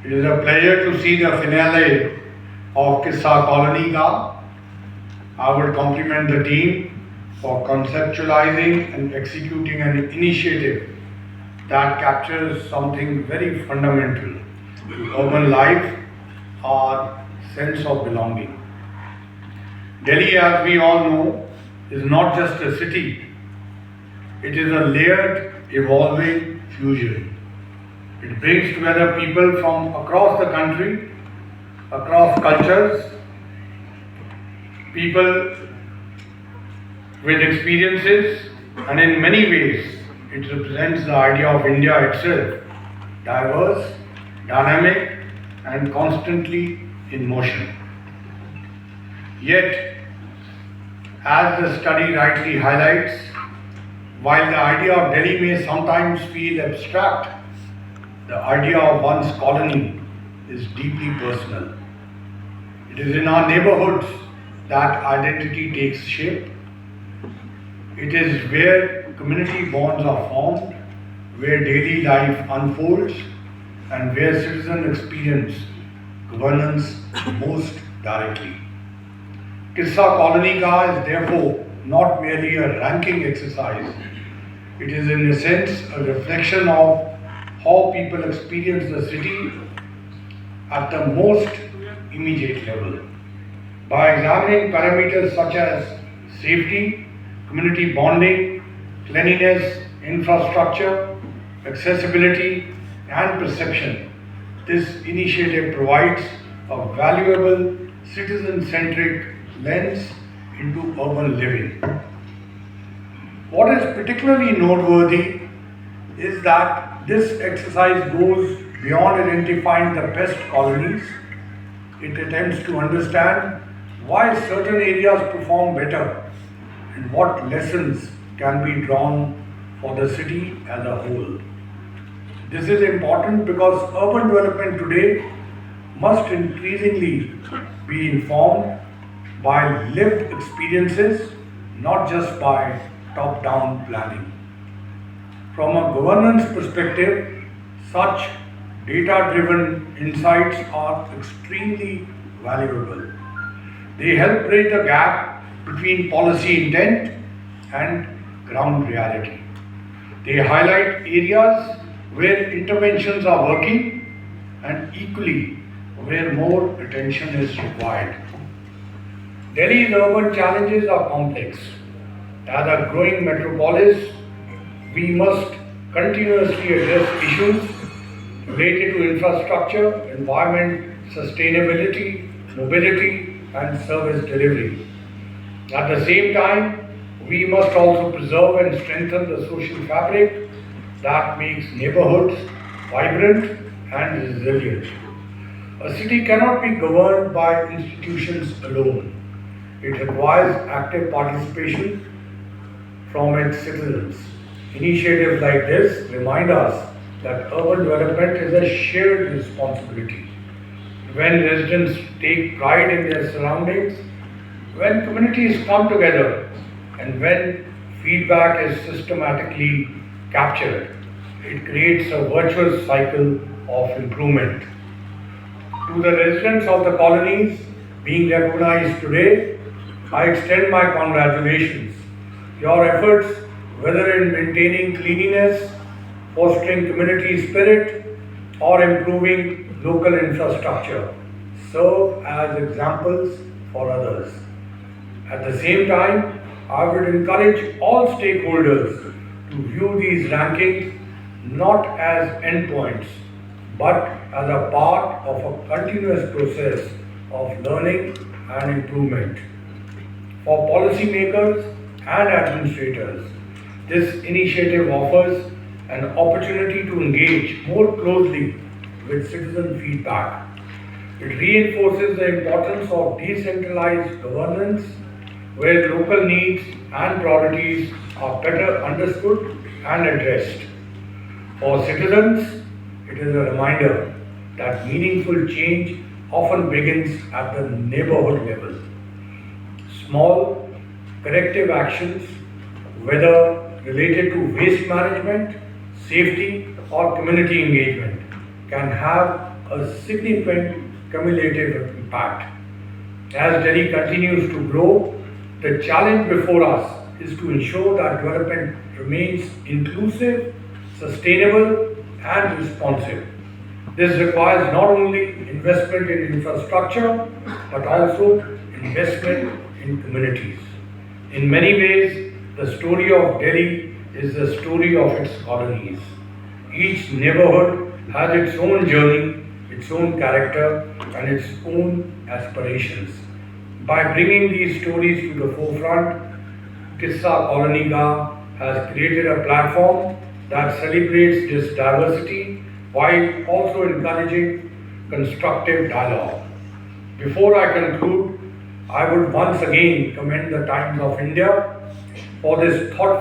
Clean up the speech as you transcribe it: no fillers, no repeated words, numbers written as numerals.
It is a pleasure to see the finale of Kissa Kolony ka. I would compliment the team for conceptualizing and executing an initiative that captures something very fundamental to urban life, our sense of belonging. Delhi, as we all know, is not just a city, it is a layered, evolving fusion. It brings together people from across the country, across cultures, people with experiences, and in many ways, it represents the idea of India itself, diverse, dynamic, and constantly in motion. Yet, as the study rightly highlights, while the idea of Delhi may sometimes feel abstract, the idea of one's colony is deeply personal. It is in our neighborhoods that identity takes shape. It is where community bonds are formed, where daily life unfolds, and where citizens experience governance most directly. Kissa Kolony Ka is therefore not merely a ranking exercise. It is in a sense a reflection of how people experience the city at the most immediate level. By examining parameters such as safety, community bonding, cleanliness, infrastructure, accessibility, and perception, this initiative provides a valuable citizen-centric lens into urban living. What is particularly noteworthy is that this exercise goes beyond identifying the best colonies. It attempts to understand why certain areas perform better and what lessons can be drawn for the city as a whole. This is important because urban development today must increasingly be informed by lived experiences, not just by top-down planning. From a governance perspective, such data-driven insights are extremely valuable. They help bridge the gap between policy intent and ground reality. They highlight areas where interventions are working and equally where more attention is required. Delhi's urban challenges are complex. As a growing metropolis, we must continuously address issues related to infrastructure, environment, sustainability, mobility, and service delivery. At the same time, we must also preserve and strengthen the social fabric that makes neighborhoods vibrant and resilient. A city cannot be governed by institutions alone. It requires active participation from its citizens. Initiatives like this remind us that urban development is a shared responsibility. When residents take pride in their surroundings, when communities come together, and when feedback is systematically captured, it creates a virtuous cycle of improvement. To the residents of the colonies being recognized today, I extend my congratulations. Your efforts, whether in maintaining cleanliness, fostering community spirit, or improving local infrastructure, serve as examples for others. At the same time, I would encourage all stakeholders to view these rankings not as endpoints, but as a part of a continuous process of learning and improvement. For policymakers and administrators, this initiative offers an opportunity to engage more closely with citizen feedback. It reinforces the importance of decentralized governance, where local needs and priorities are better understood and addressed. For citizens, it is a reminder that meaningful change often begins at the neighborhood level. Small corrective actions, whether related to waste management, safety, or community engagement, can have a significant cumulative impact. As Delhi continues to grow, the challenge before us is to ensure that development remains inclusive, sustainable, and responsive. This requires not only investment in infrastructure but also investment in communities. In many ways, the story of Delhi is the story of its colonies. Each neighborhood has its own journey, its own character, and its own aspirations. By bringing these stories to the forefront, Kissa Kolony has created a platform that celebrates this diversity while also encouraging constructive dialogue. Before I conclude, I would once again commend the Times of India for this thoughtful